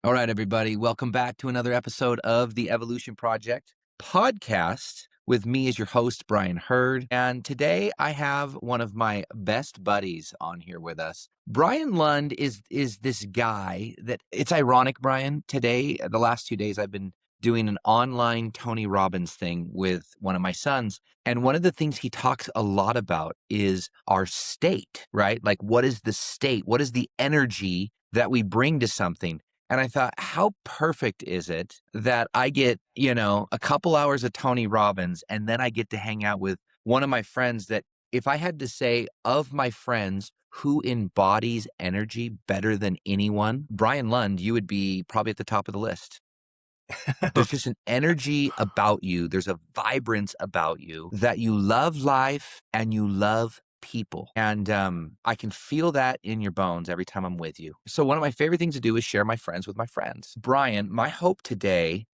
All right, everybody. Welcome back to another episode of the Evolution Project podcast with me as your host, Brian Hurd. And today I have one of my best buddies on here with us. Brian Lund is this guy that it's ironic, Brian. Today, the last 2 days, I've been doing an online Tony Robbins thing with one of my sons. And one of the things he talks a lot about is our state, right? Like, what is the state? What is the energy that we bring to something? And I thought, how perfect is it that I get, a couple hours of Tony Robbins and then I get to hang out with one of my friends that if I had to say of my friends who embodies energy better than anyone, Brian Lund, you would be probably at the top of the list. There's just an energy about you. There's a vibrance about you that you love life and you love people. And I can feel that in your bones every time I'm with you. So one of my favorite things to do is share my friends with my friends. Brian, my hope today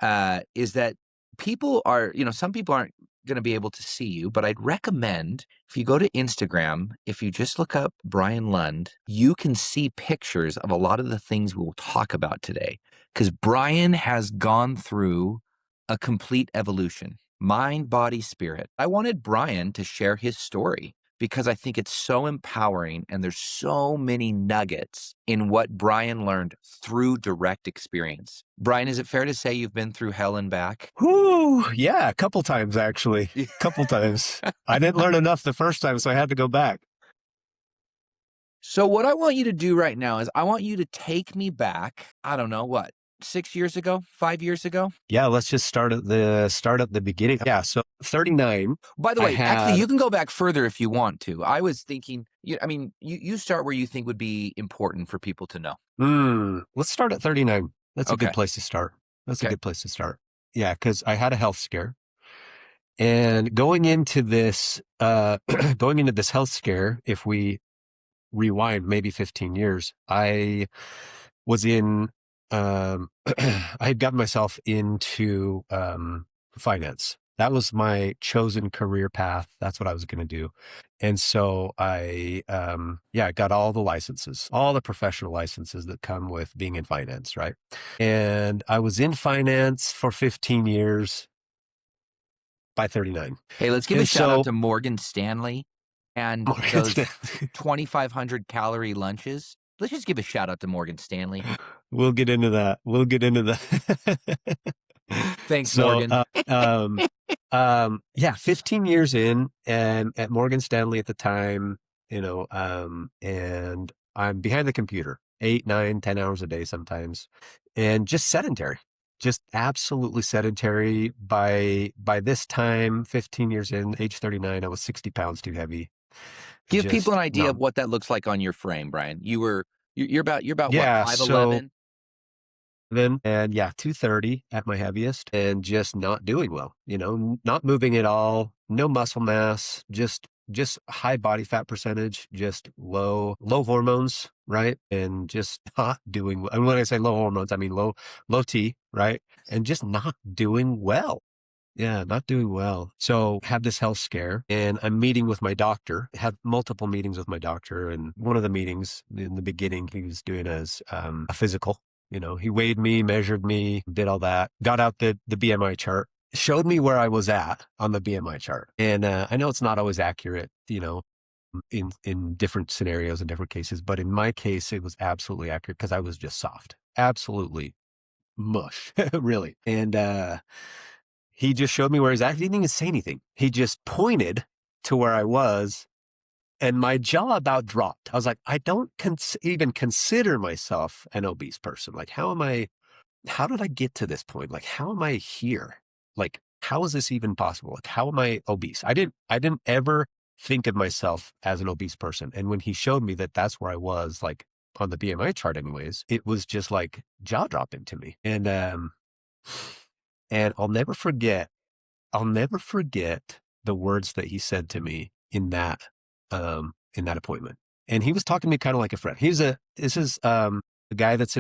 is that people are, some people aren't going to be able to see you, but I'd recommend if you go to Instagram, if you just look up Brian Lund, you can see pictures of a lot of the things we'll talk about today. Because Brian has gone through a complete evolution, mind, body, spirit. I wanted Brian to share his story because I think it's so empowering and there's so many nuggets in what Brian learned through direct experience. Brian, is it fair to say you've been through hell and back? Whoo, yeah, a couple times actually. A couple times. I didn't learn enough the first time, so I had to go back. So what I want you to do right now is I want you to take me back, I don't know, 6 years ago, 5 years ago? Yeah, let's just start at the beginning. Yeah, so 39. By the way, actually, you can go back further if you want to. I was thinking, you start where you think would be important for people to know. Let's start at 39. That's a Okay. good place to start. That's Okay. a good place to start. Yeah, because I had a health scare. And going into this health scare, if we rewind maybe 15 years, I was in I had gotten myself into finance. That was my chosen career path. That's what I was going to do. And so I got all the licenses, all the professional licenses that come with being in finance, right? And I was in finance for 15 years by 39. Hey, let's give a shout out to Morgan Stanley and those 2,500 calorie lunches. Let's just give a shout out to Morgan Stanley. We'll get into that. Thanks, Morgan. 15 years in and at Morgan Stanley at the time, and I'm behind the computer 8, 9, 10 hours a day sometimes, and just sedentary, just absolutely sedentary. By this time, 15 years in, age 39, I was 60 pounds too heavy. Give people an idea of what that looks like on your frame, Brian. You're about what, 5'11"? And 230 at my heaviest, and just not doing well, not moving at all, no muscle mass, just high body fat percentage, just low hormones, right? And just not doing well. And when I say low hormones, I mean low T, right? And just not doing well. Yeah, not doing well. So had this health scare, and I'm meeting with my doctor, had multiple meetings with my doctor. And one of the meetings in the beginning, he was doing as a physical. He weighed me, measured me, did all that, got out the BMI chart, showed me where I was at on the BMI chart. And I know it's not always accurate, in different scenarios and different cases, but in my case, it was absolutely accurate because I was just soft, absolutely mush, really. And he just showed me where he's at. He didn't even say anything. He just pointed to where I was, and my jaw about dropped. I was like, I don't even consider myself an obese person. Like, how did I get to this point? Like, how am I here? Like, how is this even possible? Like, how am I obese? I didn't ever think of myself as an obese person. And when he showed me that that's where I was, like on the BMI chart anyways, it was just like jaw dropping to me. And I'll never forget the words that he said to me in that appointment. And he was talking to me kind of like a friend. This is a guy that's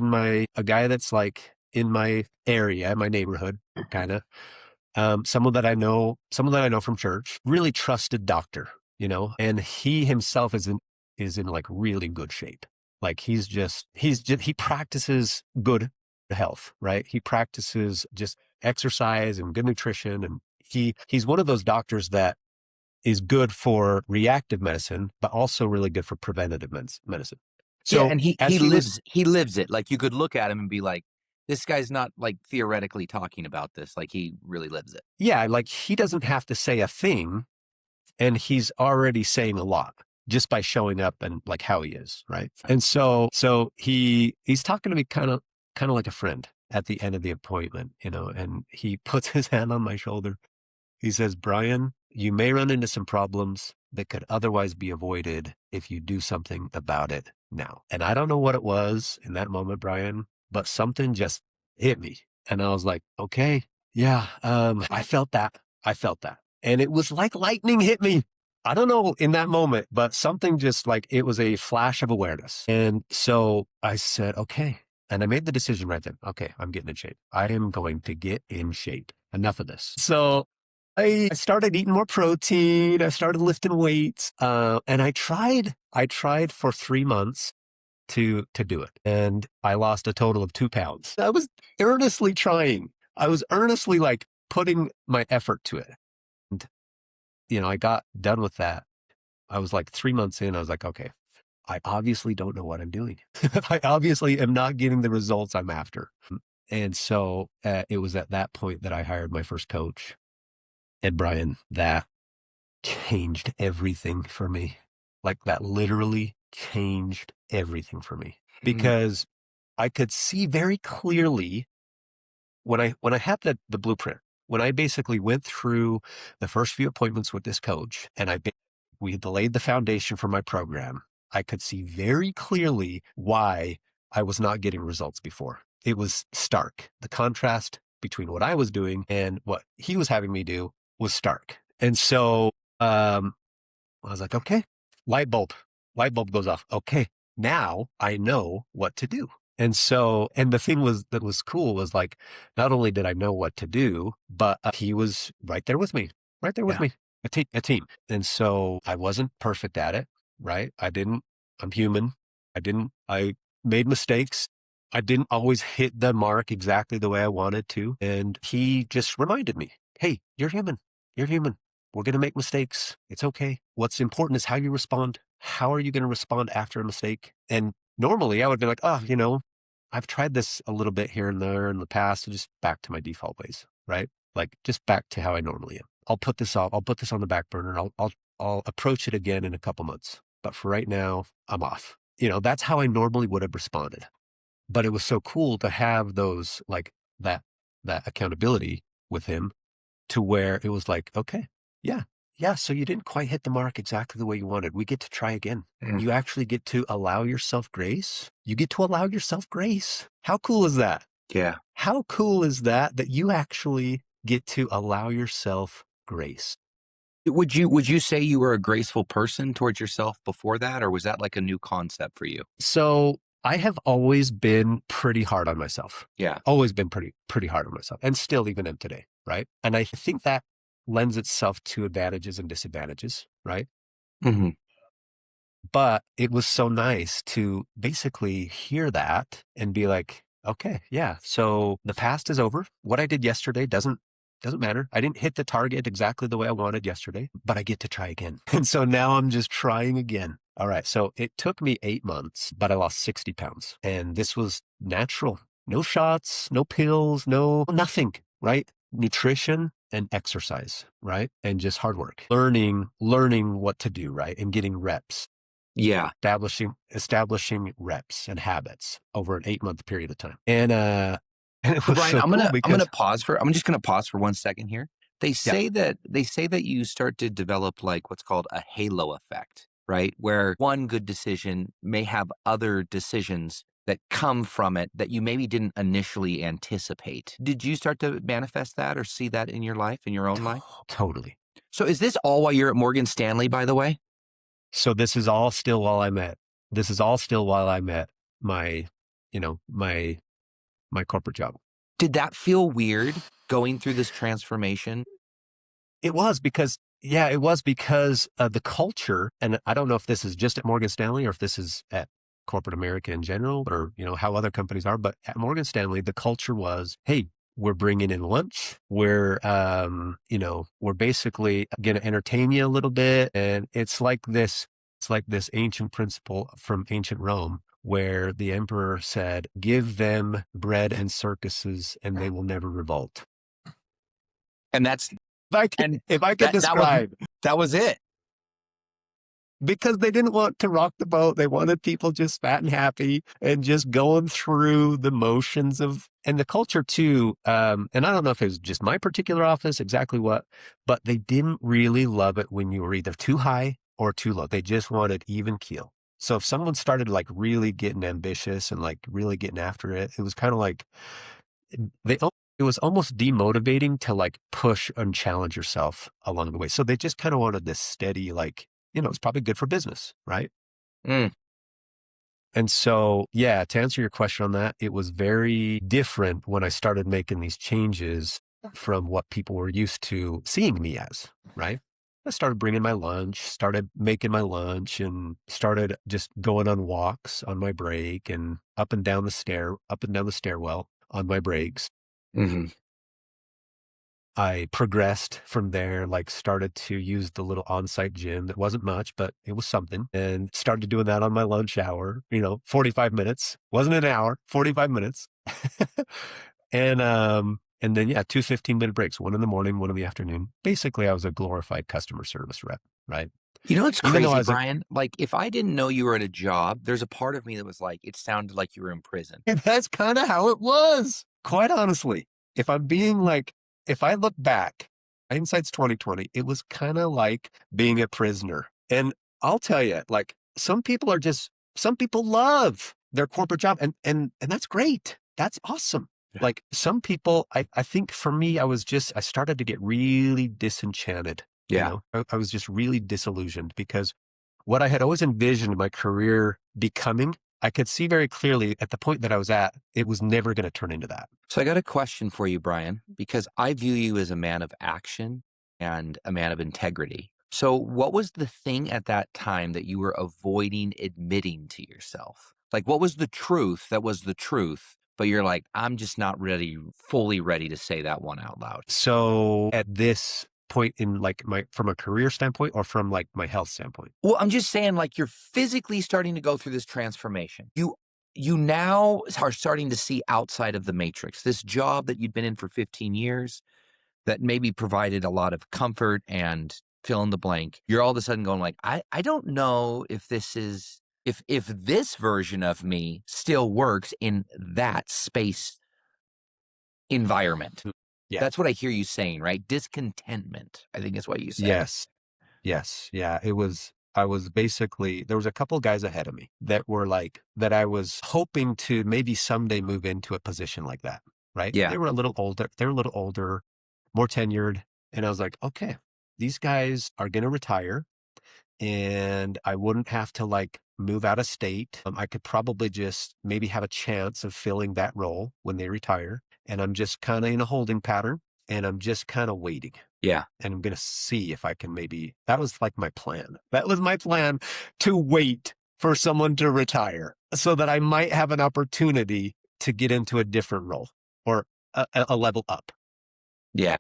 like in my area, my neighborhood, kind of. Someone that I know from church, really trusted doctor, and he himself is in like really good shape. Like he practices good health, right? He practices just exercise and good nutrition. And he's one of those doctors that is good for reactive medicine, but also really good for preventative medicine. Yeah, So and he as he he was, lives he lives it. Like, you could look at him and be like, "This guy's not, like, theoretically talking about this, like, he really lives it." yeah, like he doesn't have to say a thing, and he's already saying a lot just by showing up and like how he is, right? And so he's talking to me kind of like a friend at the end of the appointment, and he puts his hand on my shoulder. He says, Brian, you may run into some problems that could otherwise be avoided if you do something about it now. And I don't know what it was in that moment, Brian, but something just hit me. And I was like, okay, yeah, I felt that. I felt that. And it was like lightning hit me. I don't know in that moment, but something just like it was a flash of awareness. And so I said, okay. And I made the decision right then. Okay, I'm getting in shape. I am going to get in shape. Enough of this. So I started eating more protein. I started lifting weights. And I tried for 3 months to do it. And I lost a total of 2 pounds. I was earnestly trying. I was earnestly like putting my effort to it. And, I got done with that. I was like 3 months in. I was like, okay, I obviously don't know what I'm doing. I obviously am not getting the results I'm after. And so it was at that point that I hired my first coach. And Brian, that changed everything for me. Like that literally changed everything for me Mhm. because I could see very clearly when I had the blueprint, when I basically went through the first few appointments with this coach and we had laid the foundation for my program, I could see very clearly why I was not getting results before. It was stark. The contrast between what I was doing and what he was having me do was stark. And so I was like, okay, light bulb, light bulb goes off. Okay, now I know what to do. And so, and the thing that was cool was like, not only did I know what to do, but he was right there with Yeah. me, a team. And so I wasn't perfect at it, right? I'm human. I made mistakes. I didn't always hit the mark exactly the way I wanted to. And he just reminded me, hey, you're human. You're human. We're going to make mistakes. It's okay. What's important is how you respond. How are you going to respond after a mistake? And normally I would be like, oh, I've tried this a little bit here and there in the past, so just back to my default ways, right? Like just back to how I normally am. I'll put this off. I'll put this on the back burner. I'll approach it again in a couple months. But for right now, I'm off. That's how I normally would have responded. But it was so cool to have those like that accountability with him to where it was like, okay, yeah, yeah. So you didn't quite hit the mark exactly the way you wanted. We get to try again. Mm. You actually get to allow yourself grace. You get to allow yourself grace. How cool is that? Yeah. How cool is that you actually get to allow yourself grace? Would you say you were a graceful person towards yourself before that, or was that like a new concept for you? So I have always been pretty hard on myself. Yeah. Always been pretty hard on myself, and still even am today, right? And I think that lends itself to advantages and disadvantages, right? Hmm. But it was so nice to basically hear that and be like, okay, yeah, so the past is over. What I did yesterday doesn't matter. I didn't hit the target exactly the way I wanted yesterday, but I get to try again. And so now I'm just trying again. All right. So it took me 8 months, but I lost 60 pounds. And this was natural. No shots, no pills, no nothing, right? Nutrition and exercise, right? And just hard work. Learning what to do, right? And getting reps. Yeah. Establishing reps and habits over an 8 month period of time. And it So was Brian, so cool because I'm just gonna pause for 1 second here. They yeah, say that you start to develop like what's called a halo effect, right? Where one good decision may have other decisions that come from it that you maybe didn't initially anticipate. Did you start to manifest that or see that in your life, in your own life? totally. So is this all while you're at Morgan Stanley, by the way? So this is all still while I'm at my, my corporate job. Did that feel weird going through this transformation? It was because of the culture. And I don't know if this is just at Morgan Stanley or if this is at corporate America in general, or, how other companies are. But at Morgan Stanley, the culture was, hey, we're bringing in lunch. We're basically going to entertain you a little bit. And it's like this ancient principle from ancient Rome where the emperor said, give them bread and circuses and they will never revolt. And that's and If I could that describe, that was it. because they didn't want to rock the boat. They wanted people just fat and happy and just going through the motions and the culture too. And I don't know if it was just my particular office, exactly what, but they didn't really love it when you were either too high or too low. They just wanted even keel. So if someone started like really getting ambitious and like really getting after it, it was kind of like it was almost demotivating to like push and challenge yourself along the way. So they just kind of wanted this steady, like, it's probably good for business, right? Mm. And so, yeah, to answer your question on that, it was very different when I started making these changes from what people were used to seeing me as, right? I started bringing my lunch, started making my lunch, and started just going on walks on my break and up and down the stairwell on my breaks. Mm-hmm. I progressed from there, like started to use the little on-site gym that wasn't much, but it was something, and started doing that on my lunch hour, 45 minutes, wasn't an hour, 45 minutes. And then, yeah, 2 15-minute breaks, one in the morning, one in the afternoon. Basically, I was a glorified customer service rep, right? You know, it's Even though I crazy, was Brian. Like, if I didn't know you were at a job, there's a part of me that was like, it sounded like you were in prison. that's kind of how it was, quite honestly. If I'm being like, if I look back, hindsight's 2020, it was kind of like being a prisoner. And I'll tell you, like, some people love their corporate job, and that's great. That's awesome. Yeah. Like some people, I think for me, I started to get really disenchanted. Yeah. I was just really disillusioned because what I had always envisioned my career becoming, I could see very clearly at the point that I was at, it was never going to turn into that. So I got a question for you, Brian, because I view you as a man of action and a man of integrity. So what was the thing at that time that you were avoiding admitting to yourself? Like, what was the truth that was the truth, but you're like, I'm just not fully ready to say that one out loud? So at this point in like from a career standpoint or from like my health standpoint? Well, I'm just saying, like, you're physically starting to go through this transformation. You now are starting to see outside of the matrix. This job that you'd been in for 15 years that maybe provided a lot of comfort and fill in the blank. You're all of a sudden going like, I don't know if this is if this version of me still works in that space environment. Yeah. That's what I hear you saying, right? Discontentment, I think is what you said. Yes. Yes. Yeah. I was basically, there was a couple guys ahead of me that were like, that I was hoping to maybe someday move into a position like that. Right. Yeah. They were a little older, more tenured. And I was like, okay, these guys are going to retire and I wouldn't have to like move out of state. I could probably just maybe have a chance of filling that role when they retire. And I'm just kind of in a holding pattern and I'm just kind of waiting. Yeah. And I'm going to see if I can that was like my plan. That was my plan, to wait for someone to retire so that I might have an opportunity to get into a different role or a level up. Yeah.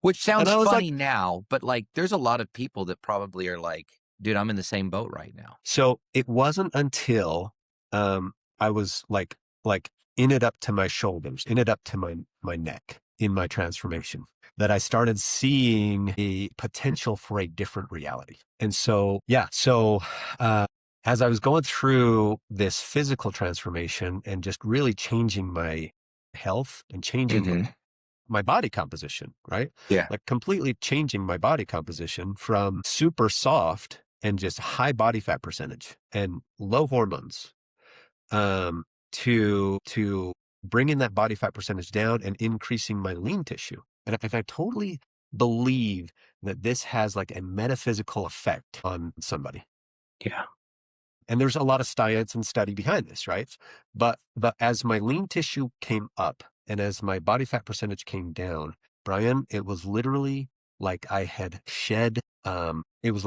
Which sounds And I was funny like, now, but like there's a lot of people that probably are like, dude, I'm in the same boat right now. so it wasn't until I was like in it up to my shoulders, in it up to my neck in my transformation, that I started seeing a potential for a different reality. And so, yeah, as I was going through this physical transformation and just really changing my health and changing my body composition, right? Yeah. Like completely changing my body composition from super soft and just high body fat percentage and low hormones, to bringing that body fat percentage down and increasing my lean tissue. And I totally believe that this has like a metaphysical effect on somebody. Yeah. And there's a lot of science and study behind this, right? But as my lean tissue came up and as my body fat percentage came down, Brian, it was literally like I had shed, it was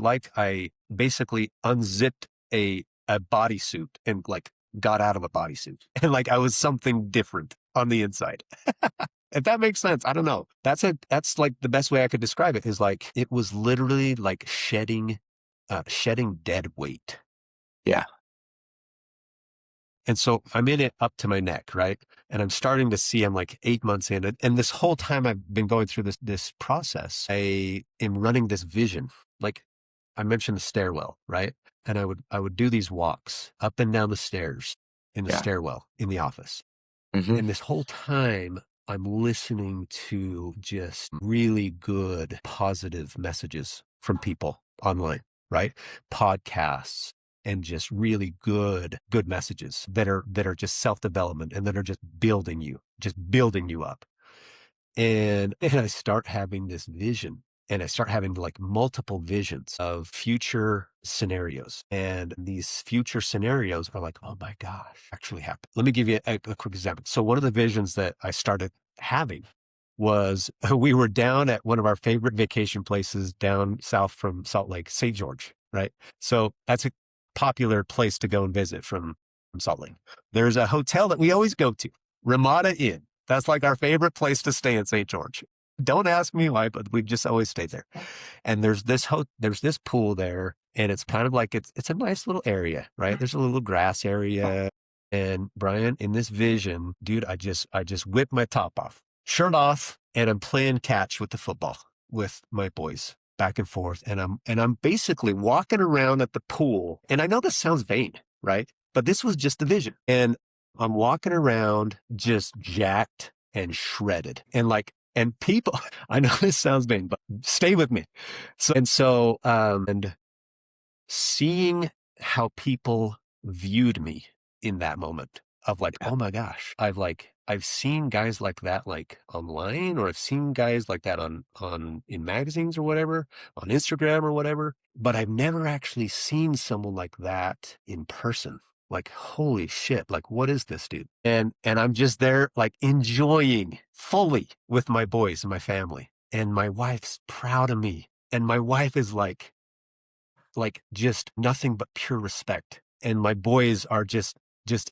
like I basically unzipped a a bodysuit and like got out of a bodysuit and like I was something different on the inside. If that makes sense, I don't know. That's like the best way I could describe it is like it was literally like shedding dead weight. Yeah. And so I'm in it up to my neck, right? And I'm starting to see I'm like 8 months in it. And this whole time I've been going through this process, I am running this vision. Like I mentioned the stairwell, right? And I would do these walks up and down the stairs in the Yeah. stairwell in the office. Mm-hmm. And this whole time I'm listening to just really good, positive messages from people online, right? Podcasts and just really good messages that are just self-development and that are just building you up. And I start having this vision and I start having like multiple visions of future scenarios. And these future scenarios are like, oh my gosh, actually happened. Let me give you a quick example. So one of the visions that I started having was we were down at one of our favorite vacation places down south from Salt Lake, St. George, right? So that's a popular place to go and visit from Salt Lake. There's a hotel that we always go to, Ramada Inn. That's like our favorite place to stay in St. George. Don't ask me why, but we just always stay there. And there's this pool there, and it's kind of like it's a nice little area, right? There's a little grass area. And Brian, in this vision, dude, I just whipped my top off, shirt off, and I'm playing catch with the football with my boys back and forth. And I'm basically walking around at the pool. And I know this sounds vain, right? But this was just the vision. And I'm walking around just jacked and shredded. And people, I know this sounds vain, but stay with me. And seeing how people viewed me in that moment of like, oh my gosh, I've seen guys like that, like online, or I've seen guys like that on in magazines or whatever, on Instagram or whatever, but I've never actually seen someone like that in person. Like, holy shit, like, what is this, dude? And I'm just there, like, enjoying fully with my boys and my family. And my wife's proud of me. And my wife is like just nothing but pure respect. And my boys are just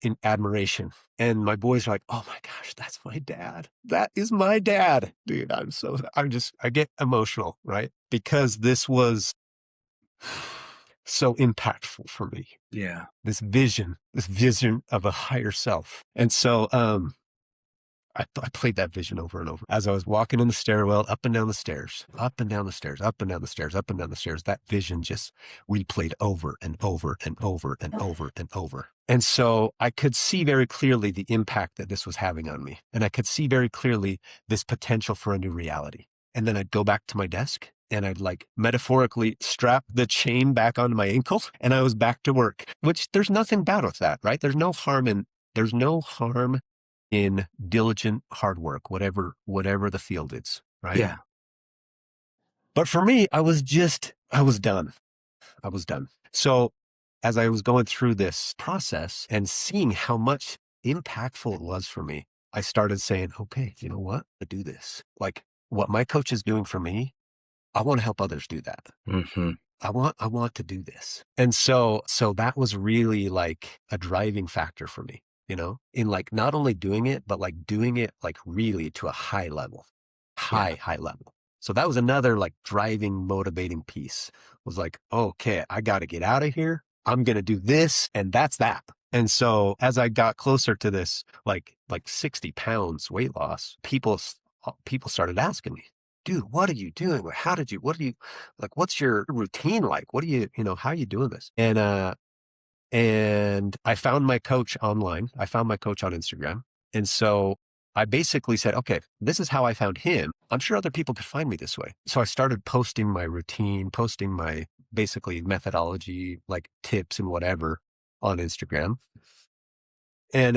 in admiration. And my boys are like, oh my gosh, that's my dad. That is my dad. Dude, I get emotional, right? Because this was so impactful for me. Yeah. This vision of a higher self. And so, I played that vision over and over as I was walking in the stairwell, up and down the stairs, up and down the stairs, up and down the stairs, up and down the stairs. That vision just replayed over and over and over and over and over. And so I could see very clearly the impact that this was having on me. And I could see very clearly this potential for a new reality. And then I'd go back to my desk and I'd like metaphorically strap the chain back onto my ankle and I was back to work, which there's nothing bad with that, right? There's no harm in diligent hard work, whatever the field is, right? Yeah. But for me, I was done. I was done. So as I was going through this process and seeing how much impactful it was for me, I started saying, okay, you know what? I do this. Like what my coach is doing for me, I want to help others do that. Mm-hmm. I want to do this. And so that was really like a driving factor for me, you know, in like not only doing it, but like doing it like really to a high level, high level. So that was another like driving, motivating piece was like, okay, I got to get out of here. I'm going to do this. And that's that. And so as I got closer to this, like 60 pounds weight loss, people started asking me, dude, what are you doing? What's your routine like? How are you doing this? And I found my coach online. I found my coach on Instagram. And so I basically said, okay, this is how I found him. I'm sure other people could find me this way. So I started posting my routine, posting my basically methodology, like tips and whatever on Instagram. And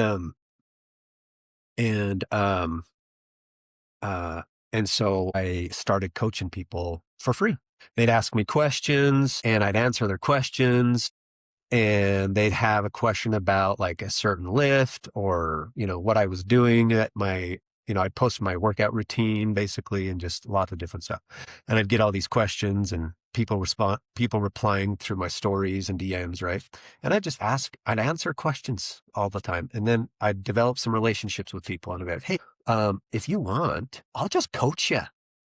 so I started coaching people for free. They'd ask me questions and I'd answer their questions. And they'd have a question about like a certain lift or, what I was doing at my I'd post my workout routine basically and just lots of different stuff. And I'd get all these questions and people replying through my stories and DMs, right? And I'd answer questions all the time. And then I'd develop some relationships with people and about, hey, if you want, I'll just coach you.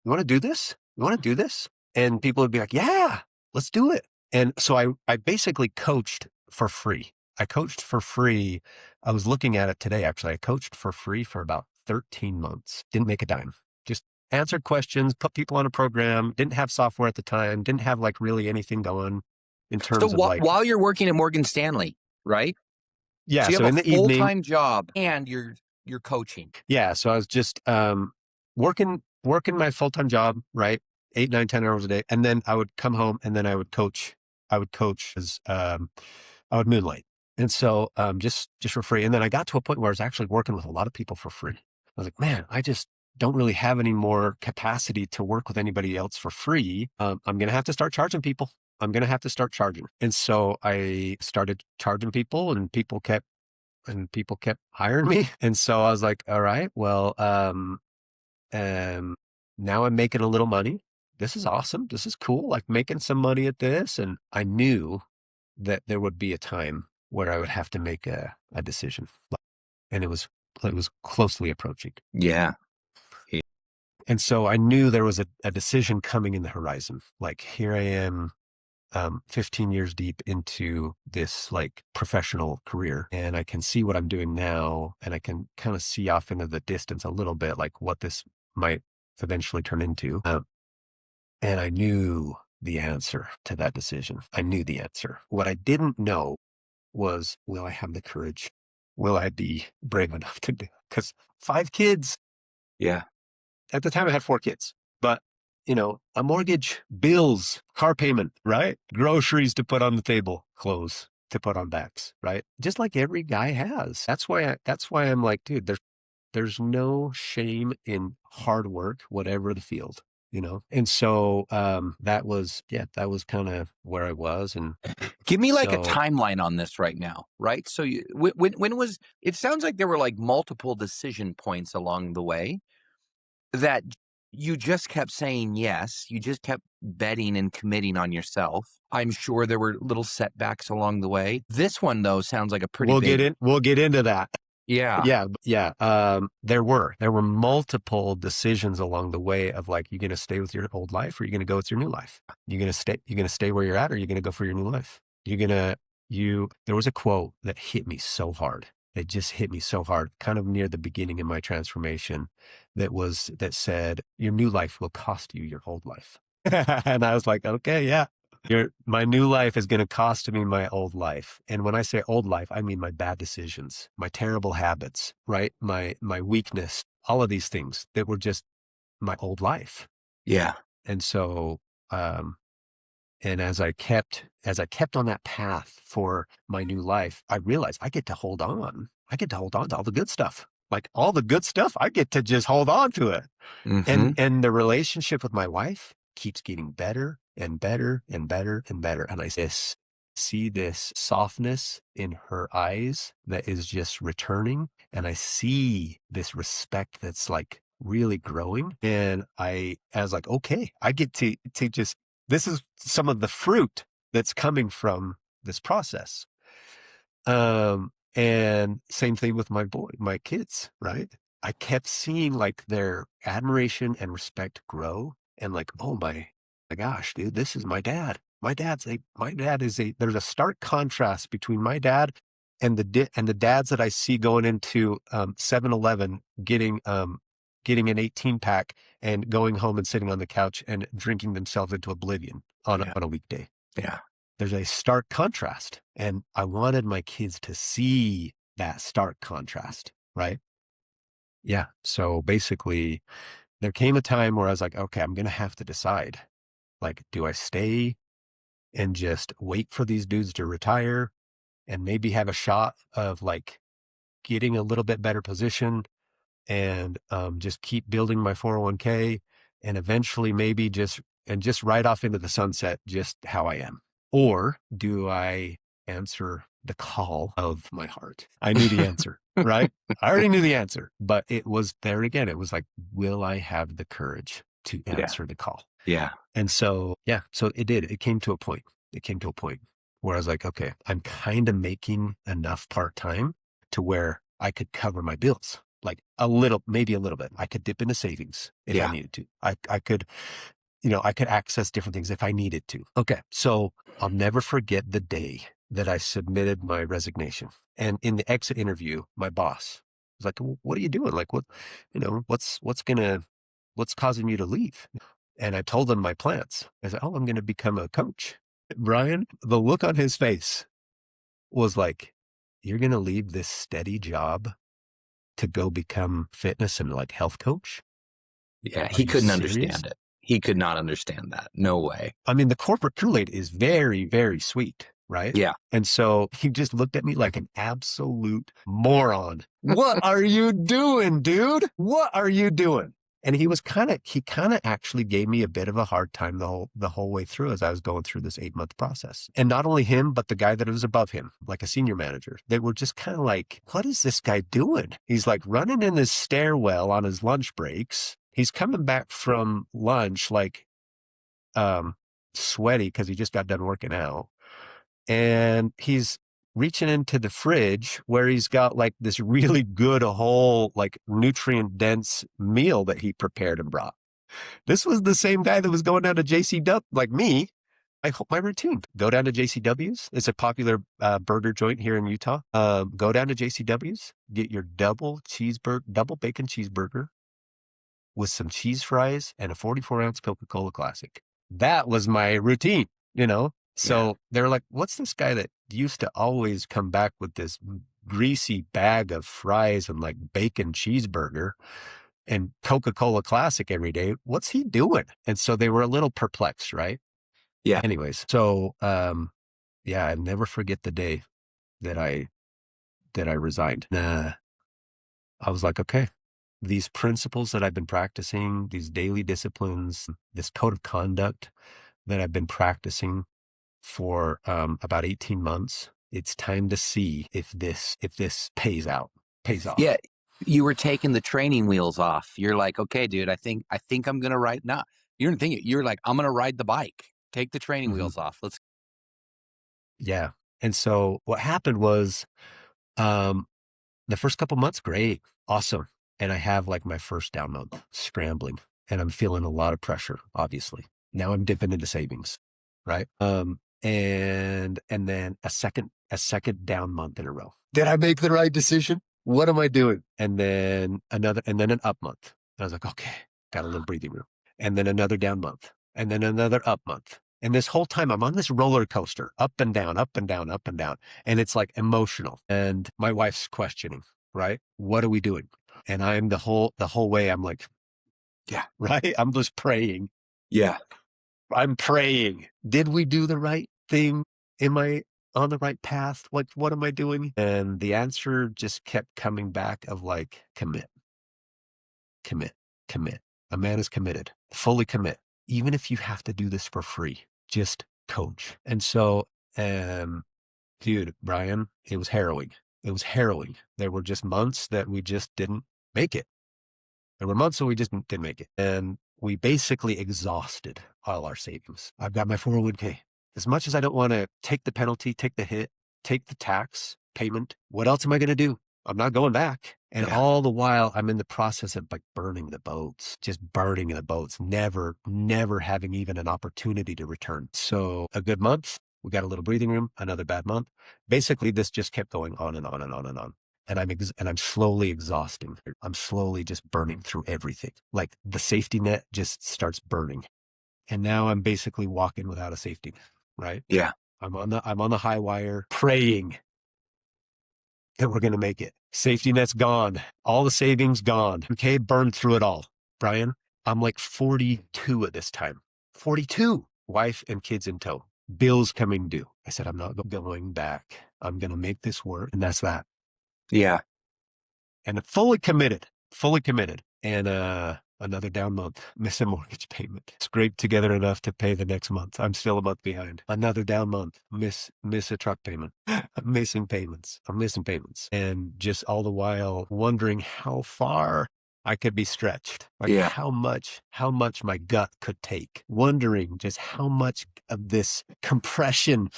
You want to do this? You want to do this? And people would be like, yeah, let's do it. And so I basically coached for free. I coached for free. I was looking at it today, actually. I coached for free for about 13 months. Didn't make a dime. Just answered questions, put people on a program, didn't have software at the time, didn't have like really anything going in So terms of like, while you're working at Morgan Stanley, right? yeah. So you So have in a the evening, full-time job and you're coaching. yeah. So I was just working my full-time job, right? 8, 9, 10 hours a day. And then I would come home and then I would coach as I would moonlight. And so just for free. And then I got to a point where I was actually working with a lot of people for free. I was like, man, I just don't really have any more capacity to work with anybody else for free. I'm going to have to start charging people. I'm going to have to start charging. And so I started charging people and people kept hiring me. And so I was like, all right, well, now I'm making a little money. This is awesome. This is cool. Like making some money at this. And I knew that there would be a time where I would have to make a decision. And it was closely approaching. Yeah. And so I knew there was a decision coming in the horizon. Like here I am, 15 years deep into this like professional career, and I can see what I'm doing now, and I can kind of see off into the distance a little bit, like what this might eventually turn into. And I knew the answer to that decision. I knew the answer. What I didn't know was, will I have the courage? Will I be brave enough to do it? Because 5 kids. Yeah. At the time I had 4 kids, but a mortgage, bills, car payment, right? Groceries to put on the table, clothes to put on backs, right? Just like every guy has. That's why I'm like, dude, there's no shame in hard work, whatever the field, And so that was kind of where I was. And Give me like a so timeline on this right now, right? So when was it? Sounds like there were like multiple decision points along the way that you just kept saying yes. You just kept betting and committing on yourself. I'm sure there were little setbacks along the way. This one though sounds like a pretty big. we'll get into that. Yeah. Yeah. There were multiple decisions along the way of like, you're going to stay with your old life or you're going to go with your new life. You're going to stay where you're at, or you're going to go for your new life. There was a quote that hit me so hard. It just hit me so hard, kind of near the beginning of my transformation, that said, your new life will cost you your old life. And I was like, okay, yeah. My new life is going to cost me my old life. And when I say old life, I mean my bad decisions, my terrible habits, right? My weakness, all of these things that were just my old life. Yeah. And so, and as I kept on that path for my new life, I realized I get to hold on. I get to hold on to all the good stuff. Like all the good stuff, I get to just hold on to it. Mm-hmm. And the relationship with my wife keeps getting better and better and better and better. And I see this softness in her eyes that is just returning. And I see this respect that's like really growing. And I was like, okay, I get to just, this is some of the fruit that's coming from this process. And same thing with my kids, right? I kept seeing like their admiration and respect grow, and like, oh my gosh, dude, this is my dad. There's a stark contrast between my dad and the dads that I see going into 7-Eleven getting an 18-pack and going home and sitting on the couch and drinking themselves into oblivion on a weekday. Yeah. There's a stark contrast, and I wanted my kids to see that stark contrast, right? Yeah. So basically, there came a time where I was like, okay, I'm going to have to decide. Like, do I stay and just wait for these dudes to retire and maybe have a shot of like getting a little bit better position and just keep building my 401k and eventually maybe just ride off into the sunset just how I am? Or do I answer the call of my heart. I knew the answer, right? I already knew the answer, but it was there again. It was like, will I have the courage to Yeah. answer the call? Yeah. And so, yeah, so it did. It came to a point. It came to a point where I was like, okay, I'm kind of making enough part-time to where I could cover my bills, like a little, maybe a little bit. I could dip into savings if I Yeah. needed to. I could, I could access different things if I needed to. Okay. So I'll never forget the day that I submitted my resignation. And in the exit interview, my boss was like, well, what are you doing? Like, what's causing you to leave? And I told him my plans. I said, oh, I'm going to become a coach. Brian, the look on his face was like, you're going to leave this steady job to go become fitness and like health coach? Yeah. Are He you couldn't serious? understand it. He could not understand that. No way. I mean, the corporate Kool-Aid is very, very sweet, right? Yeah. And so he just looked at me like an absolute moron. What are you doing, dude? What are you doing? And he kind of actually gave me a bit of a hard time the whole way through as I was going through this 8-month process. And not only him, but the guy that was above him, like a senior manager, they were just kind of like, what is this guy doing? He's like running in this stairwell on his lunch breaks. He's coming back from lunch, like, sweaty because he just got done working out. And he's reaching into the fridge where he's got like this really good whole, like nutrient dense meal that he prepared and brought. This was the same guy that was going down to JCW, like me. I hope my routine. Go down to JCW's. It's a popular burger joint here in Utah. Go down to JCW's, get your double bacon cheeseburger with some cheese fries and a 44-ounce Coca-Cola Classic. That was my routine, you know? So they're like, what's this guy that used to always come back with this greasy bag of fries and like bacon cheeseburger and Coca-Cola Classic every day? What's he doing? And so they were a little perplexed, right? Yeah. Anyways, so yeah, I never forget the day that I resigned. I was like, okay, these principles that I've been practicing, these daily disciplines, this code of conduct that I've been practicing for about 18 months, it's time to see if this pays off. Yeah. You were taking the training wheels off. You're like, okay, dude, I think I'm going to ride. No, you didn't think it. You're like, I'm going to ride the bike. Take the training Mhm. wheels off. Let's. Yeah. And so what happened was, um, the first couple months, great, awesome. And I have like my first down month, scrambling, and I'm feeling a lot of pressure, obviously. Now I'm dipping into savings, right? And then a second down month in a row. Did I make the right decision? What am I doing? And then an up month. And I was like, okay, got a little breathing room. And then another down month, and then another up month. And this whole time I'm on this roller coaster, up and down, up and down, up and down. And it's like emotional. And my wife's questioning, right? What are we doing? And I'm the whole way, I'm like, Yeah. right? I'm just praying. Yeah. I'm praying. Did we do the right thing? Am I on the right path? What am I doing? And the answer just kept coming back of like, commit, commit, commit. A man is committed, fully commit. Even if you have to do this for free, just coach. And so, dude, Brian, it was harrowing. It was harrowing. There were just months that we just didn't make it. There were months that we just didn't make it. And we basically exhausted all our savings. I've got my 401k. As much as I don't want to take the penalty, take the hit, take the tax payment, what else am I going to do? I'm not going back. And all the while, I'm in the process of like burning the boats, just burning the boats, never having even an opportunity to return. So a good month, we got a little breathing room, another bad month. Basically, this just kept going on and on and on and on. And I'm slowly exhausting. I'm slowly just burning through everything. Like the safety net just starts burning. And now I'm basically walking without a safety net, right? Yeah. I'm on the high wire praying that we're going to make it. Safety net's gone. All the savings gone. Okay, burned through it all. Brian, I'm like 42 at this time. 42. Wife and kids in tow. Bills coming due. I said, I'm not going back. I'm going to make this work. And that's that. Yeah. And fully committed. And Another down month. Miss a mortgage payment. Scrape together enough to pay the next month. I'm still a month behind. Another down month. Miss a truck payment. I'm missing payments. I'm missing payments. And just all the while wondering how far I could be stretched. Like Yeah. how much my gut could take. Wondering just how much of this compression.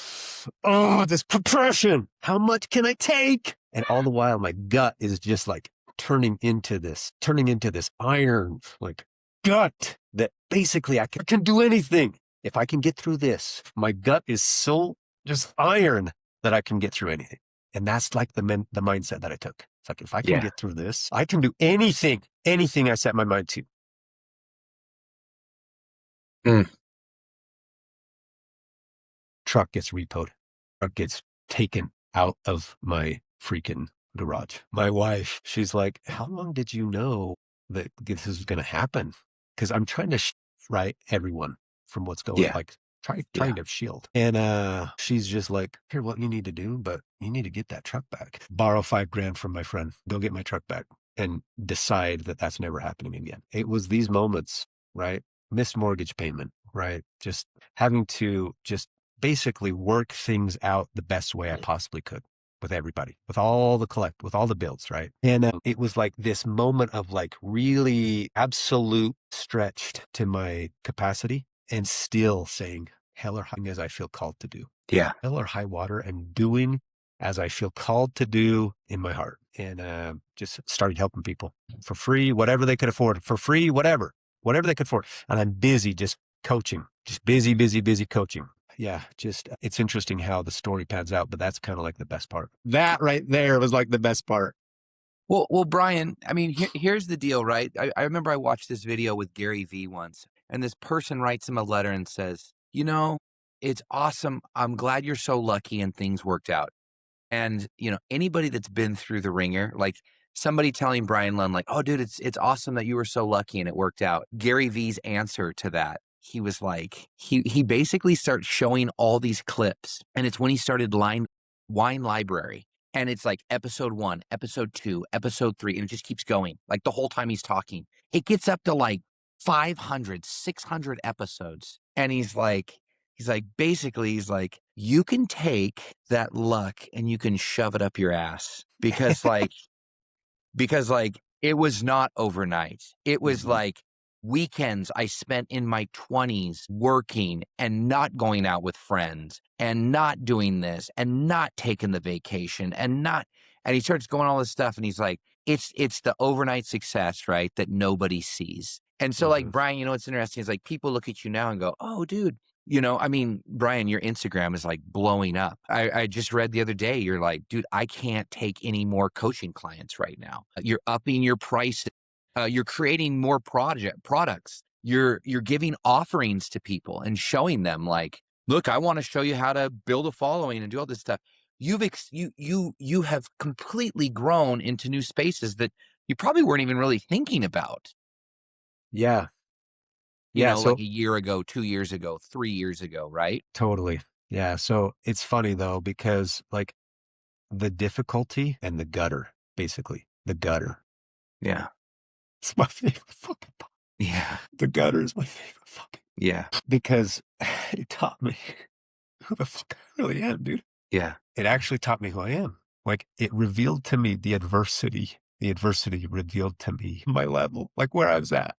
Oh, this compression. How much can I take? And all the while my gut is just like turning into this iron, like gut that basically I can do anything. If I can get through this, my gut is so just iron that I can get through anything. And that's like the mindset that I took. It's like, if I can Yeah. get through this, I can do anything I set my mind to. Mm. Truck gets repoed. Truck gets taken out of my freaking garage. My wife, she's like, how long did you know that this is going to happen? Because I'm trying to right everyone from what's going, Yeah. like trying Yeah. to shield. And she's just like, here, what you need to do, but you need to get that truck back. Borrow $5,000 from my friend. Go get my truck back and decide that that's never happening again. It was these moments, right? Missed mortgage payment, right? Just having to just basically work things out the best way I possibly could with everybody, with all the bills, right? And it was like this moment of like really absolute stretched to my capacity and still saying, hell or high as I feel called to do. Yeah. Hell or high water, and doing as I feel called to do in my heart. And just started helping people for free, whatever they could afford, for free, whatever they could afford. And I'm busy just coaching, just busy coaching. Yeah, just it's interesting how the story pans out, but that's kind of like the best part. That right there was like the best part. Well, Brian, I mean, here's the deal, right? I remember I watched this video with Gary Vee once, and this person writes him a letter and says, it's awesome. I'm glad you're so lucky and things worked out. And, anybody that's been through the ringer, like somebody telling Brian Lund, like, oh, dude, it's awesome that you were so lucky and it worked out. Gary Vee's answer to that, he was like, he basically starts showing all these clips. And it's when he started Wine Library. And it's like episode 1, episode 2, episode 3, and it just keeps going. Like the whole time he's talking, it gets up to like 500, 600 episodes. And he's like, basically, you can take that luck and you can shove it up your ass because it was not overnight. It was like weekends I spent in my 20s working and not going out with friends and not doing this and not taking the vacation and he starts going all this stuff and he's like, it's the overnight success, right? That nobody sees. And so like, Brian, what's interesting is like people look at you now and go, oh, dude, Brian, your Instagram is like blowing up. I just read the other day, you're like, dude, I can't take any more coaching clients right now. You're upping your price. You're creating more products. You're giving offerings to people and showing them like, look, I want to show you how to build a following and do all this stuff. You have completely grown into new spaces that you probably weren't even really thinking about. Yeah. Yeah. So like a year ago, 2 years ago, 3 years ago, right? totally. Yeah. So it's funny though, because like the difficulty and the gutter, basically the gutter. Yeah. It's my favorite fucking part. Yeah. The gutter is my favorite fucking. Yeah. Because it taught me who the fuck I really am, dude. Yeah. It actually taught me who I am. Like it revealed to me the adversity. The adversity revealed to me my level, like where I was at.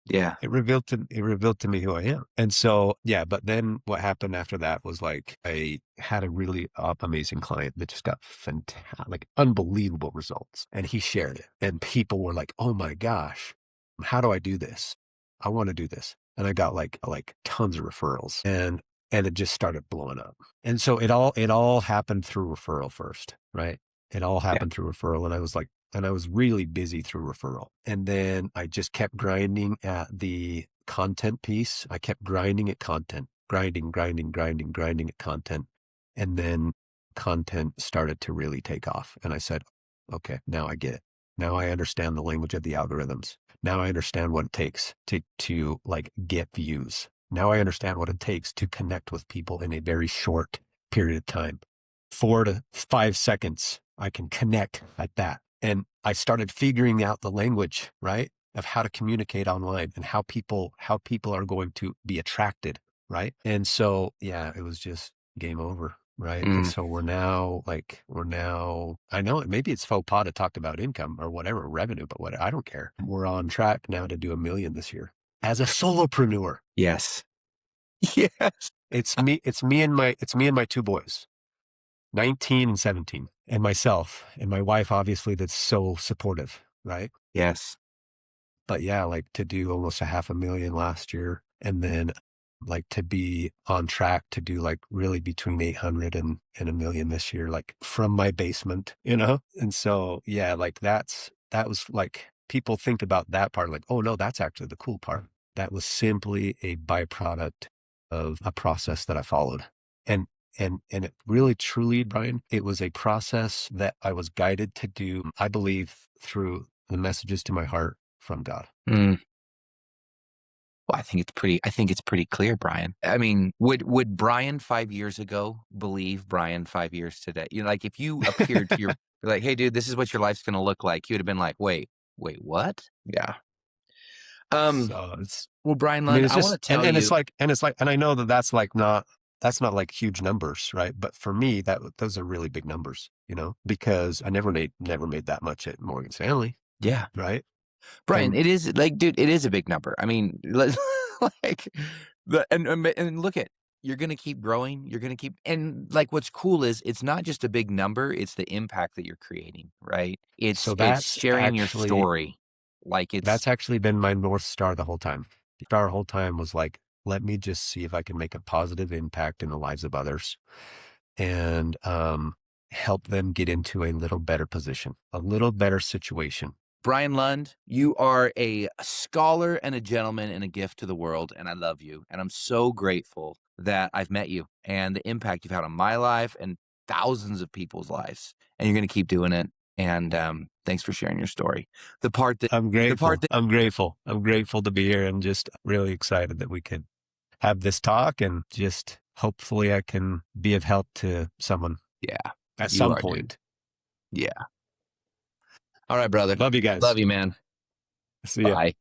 Yeah. It revealed to me who I am. And so, yeah, but then what happened after that was like, I had a really amazing client that just got fantastic, like unbelievable results. And he shared it and people were like, oh my gosh, how do I do this? I want to do this. And I got like tons of referrals and it just started blowing up. And so it all happened through referral first, right? It all happened through referral. And I was really busy through referral. And then I just kept grinding at the content piece. I kept grinding at content, grinding at content. And then content started to really take off. And I said, okay, now I get it. Now I understand the language of the algorithms. Now I understand what it takes to like get views. Now I understand what it takes to connect with people in a very short period of time. 4 to 5 seconds, I can connect at that. And I started figuring out the language, right? of how to communicate online and how people are going to be attracted, right? And so, yeah, it was just game over, right? And Mm, so we're now, I know maybe it's faux pas to talk about income or whatever, revenue, but what, I don't care. We're on track now to do 1 million this year as a solopreneur. yes. Yes. It's me and my two boys, 19 and 17, and myself and my wife, obviously, that's so supportive, right? Yes. But yeah, like to do almost a 500,000 last year, and then like to be on track to do like really between 800 and 1 million this year, like from my basement, you know? And so, yeah, like that was like, people think about that part like, oh no, that's actually the cool part. That was simply a byproduct of a process that I followed. And and it really truly, Brian, it was a process that I was guided to do, I believe, through the messages to my heart from God. Mm. Well, I think it's pretty clear, Brian. I mean, would Brian 5 years ago believe Brian 5 years today? You know, like if you appeared to your like, hey, dude, this is what your life's gonna look like, you would have been like, wait, what? Yeah. Um, So it's, well, Brian I mean, Lund, it's I want just, to tell you, and I know that that's not like huge numbers, right? But for me, those are really big numbers, because I never made that much at Morgan Stanley, yeah, right? Brian, And it is like, dude, it is a big number. I mean, like and look at you're gonna keep growing. You're gonna keep and like what's cool is it's not just a big number, it's the impact that you're creating, right? so It's sharing your story. Like it's that's actually been my North Star the whole time. Our whole time was like, let me just see if I can make a positive impact in the lives of others, and help them get into a little better position, a little better situation. Brian Lund, you are a scholar and a gentleman and a gift to the world, and I love you. And I'm so grateful that I've met you and the impact you've had on my life and thousands of people's lives. And you're going to keep doing it. And thanks for sharing your story. The part that, I'm the part grateful. that, I'm grateful. I'm grateful to be here. I'm just really excited that we could have this talk, and just hopefully I can be of help to someone yeah, at you some are, dude. point. Yeah. All right, brother. Love you guys. Love you, man. See ya. Bye.